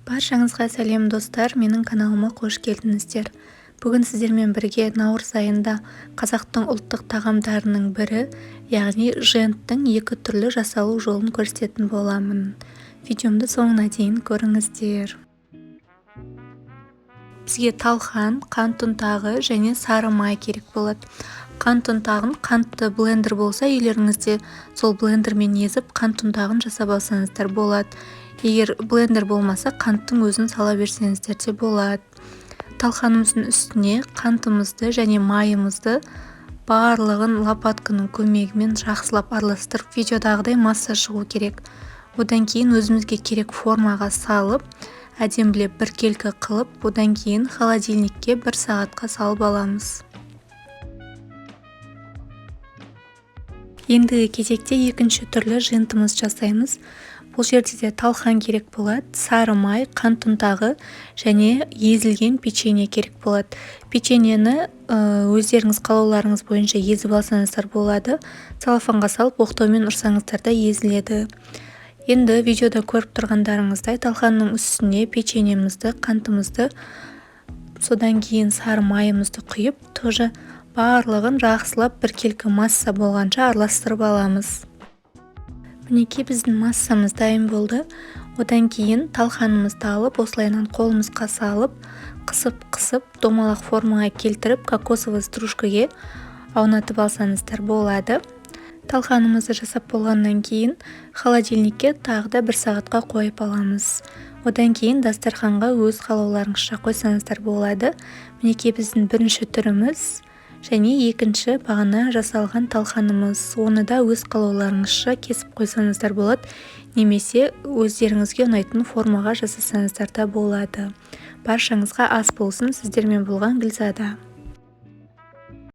Баршаңызға сәлем достар, менің каналыма қош келдіңіздер. Бүгін сіздермен бірге наурыз айында қазақтың ұлттық тағамдарының бірі, яғни женттің екі түрлі жасалу жолын көрсететін боламын. Видеомды соңына дейін көріңіздер. Бізге талқан, қант ұнтағы және сары май керек болады. Қант ұнтағын қантты блендер болса, үйлеріңізде сол блендермен езіп қант ұнтағын жасап алсаңыздар болады. Егер блендер болмаса, қанттың өзін сала берсеңіздер де болады. Талқанымыздың үстіне қантымызды және майымызды барлығын лопатканың көмегімен жақсылап араластырып, видеодағыдай масса шығу керек. Одан кейін өзімізге керек формаға салып, әдемілеп біркелкі қылып, одан кейін холодильникке 1 сағатқа салып аламыз. Ендігі кезекте екінші түрлі жентіміз жасаймыз. Бұл жерде де талқан керек болады, сары май, қант ұнтағы және езілген печенье керек болады. Печеньені өздеріңіз қалауларыңыз бойынша езіп алсаңыздар болады. Целлофанға салып оқтаумен ұрсаңыздар да езіледі. Енді видеода көріп тұрғандарыңыздай талқанның үстіне печеньемізді, қантымызды, содан кейін сары майымызды құйып, тоже барлығын жақсылап біркелкі масса болғанша араластырып аламыз. Мінекей біздің массамыз дайын болды. Одан кейін талқанымызды алып, осылайынан қолымызға салып, қысып, домалақ формаға келтіріп, кокосовый стружкаге аунатып алсаңыздар болады. Талқанымызды жасап болғаннан кейін холодильникке тағы да 1 сағатқа қойып аламыз. Одан кейін дастарханға өз қалауларыңызша қойсаңыздар болады. Мінекей біздің бірінші түріміз және екінші бағана жасалған талқанымыз. Оны да өз қалауларыңызша кесіп қойсаңыздар болады, немесе өздеріңізге ұнайтын формаға жасасаңыздар да болады. Баршаңызға ас болсын, сіздермен болған Гүлзада.